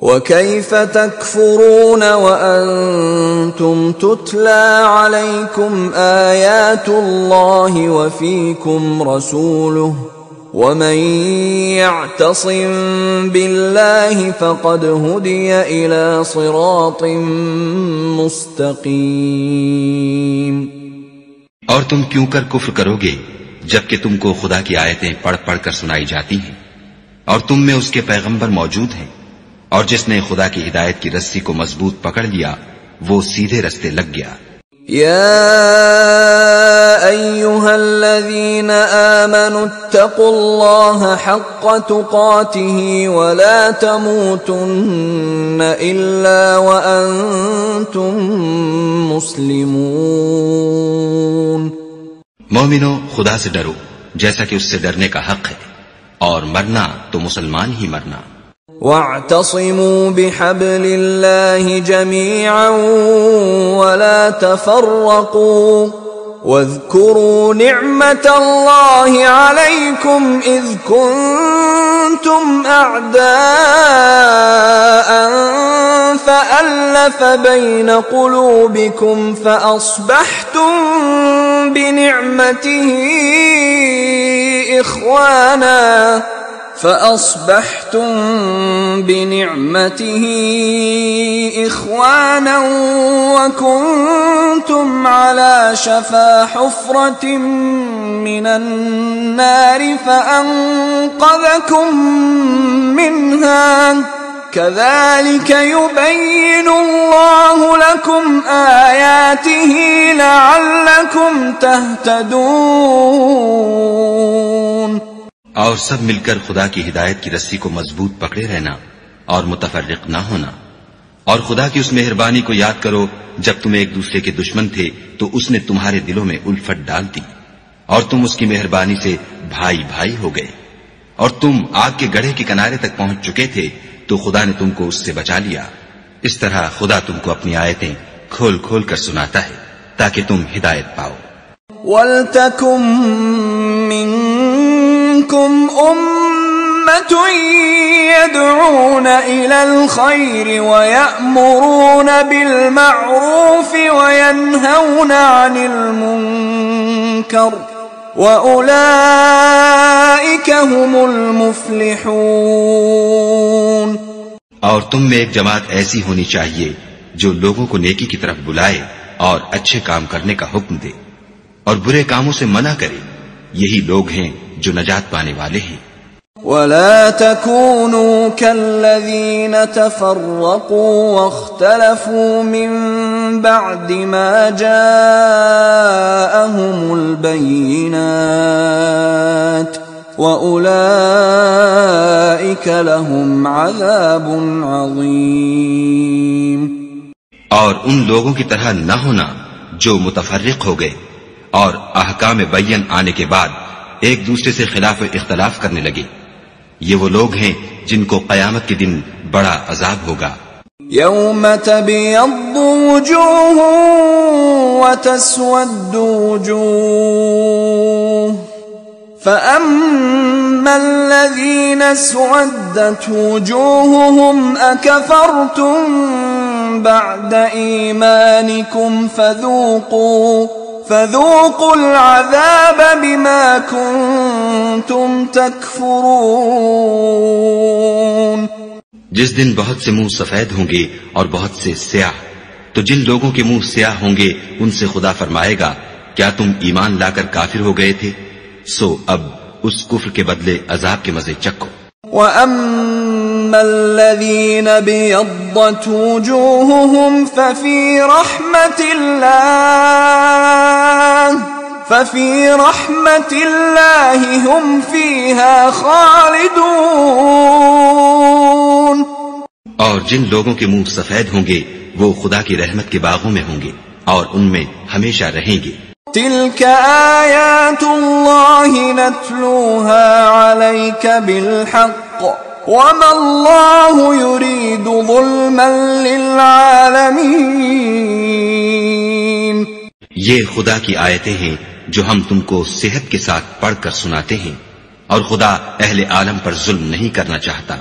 وَكَيْفَ تَكْفُرُونَ وَأَنْتُمْ تُتْلَى عَلَيْكُمْ آيَاتُ اللَّهِ وَفِيكُمْ رَسُولُهُ وَمَنْ يَعْتَصِمْ بِاللَّهِ فَقَدْ هُدِيَ إِلَى صِرَاطٍ مُسْتَقِيمٍ۔ اور تم کیوں کر کفر کرو گے جبکہ تم کو خدا کی آیتیں پڑھ پڑھ کر سنائی جاتی ہیں اور تم میں اس کے پیغمبر موجود ہیں، اور جس نے خدا کی ہدایت کی رسی کو مضبوط پکڑ لیا وہ سیدھے رستے لگ گیا۔ یا ایھا الذین آمنوا اتقوا اللہ حق تقاته ولا تموتن الا وانتم مسلمون۔ مومنو، خدا سے ڈرو جیسا کہ اس سے ڈرنے کا حق ہے، اور مرنا تو مسلمان ہی مرنا۔ وَاعْتَصِمُوا بِحَبْلِ اللَّهِ جَمِيعًا وَلَا تَفَرَّقُوا وَاذْكُرُوا نِعْمَةَ اللَّهِ عَلَيْكُمْ إِذْ كُنتُمْ أَعْدَاءً فَأَلَّفَ بَيْنَ قُلُوبِكُمْ فَأَصْبَحْتُمْ بنعمته إخوانا وكنتم على شفا حفرة من النار فأنقذكم منها كذلك يبين الله لكم آياته لعلكم تهتدون۔ اور سب مل کر خدا کی ہدایت کی رسی کو مضبوط پکڑے رہنا اور متفرق نہ ہونا، اور خدا کی اس مہربانی کو یاد کرو جب تم ایک دوسرے کے دشمن تھے تو اس نے تمہارے دلوں میں الفت ڈال دی، اور تم اس کی مہربانی سے بھائی بھائی ہو گئے، اور تم آگ کے گڑھے کے کنارے تک پہنچ چکے تھے تو خدا نے تم کو اس سے بچا لیا۔ اس طرح خدا تم کو اپنی آیتیں کھول کھول کر سناتا ہے تاکہ تم ہدایت پاؤ۔ وَلْتَكُن مِّنكُمْ أُمَّةٌ يَدْعُونَ إِلَى الْخَيْرِ وَيَأْمُرُونَ بِالْمَعْرُوفِ وَيَنْهَوْنَ عَنِ الْمُنكَرِ وَأُولَئِكَ هُمُ الْمُفْلِحُونَ۔ اور تم میں ایک جماعت ایسی ہونی چاہیے جو لوگوں کو نیکی کی طرف بلائے اور اچھے کام کرنے کا حکم دے اور برے کاموں سے منع کرے، یہی لوگ ہیں جو نجات پانے والے ہیں۔ وَلَا تَكُونُوا كَالَّذِينَ تَفَرَّقُوا وَاخْتَلَفُوا مِن بَعْدِ مَا جَاءَهُمُ الْبَيِّنَاتُ وَأُولَئِكَ لَهُمْ عَذَابٌ عَظِيمٌ۔ اور ان لوگوں کی طرح نہ ہونا جو متفرق ہو گئے اور احکام بین آنے کے بعد ایک دوسرے سے خلاف اختلاف کرنے لگے، یہ وہ لوگ ہیں جن کو قیامت کے دن بڑا عذاب ہوگا۔ یوم تبیض وجوہ وتسود وجوہ فأما الذین اسودت وجوہهم اکفرتم بعد ایمانکم فذوقوا العذاب بما کنتم تکفرون۔ جس دن بہت سے منہ سفید ہوں گے اور بہت سے سیاہ، تو جن لوگوں کے منہ سیاہ ہوں گے ان سے خدا فرمائے گا کیا تم ایمان لا کر کافر ہو گئے تھے؟ سو اب اس کفر کے بدلے عذاب کے مزے چکھو۔ وَأَمَّا الَّذِينَ بِيَضَّتْ وُجُوهُهُمْ فَفِي رَحْمَةِ اللَّهِ هُمْ فِيهَا خَالِدُونَ۔ اور جن لوگوں کے منہ سفید ہوں گے وہ خدا کی رحمت کے باغوں میں ہوں گے اور ان میں ہمیشہ رہیں گے۔ تِلْكَ آيَاتُ اللَّهِ نَتْلُوهَا عَلَيْكَ بِالْحَقِّ وَمَا اللَّهُ يُرِيدُ ظُلْمًا لِلْعَالَمِينَ۔ یہ خدا کی آیتیں ہیں جو ہم تم کو صحت کے ساتھ پڑھ کر سناتے ہیں، اور خدا اہل عالم پر ظلم نہیں کرنا چاہتا۔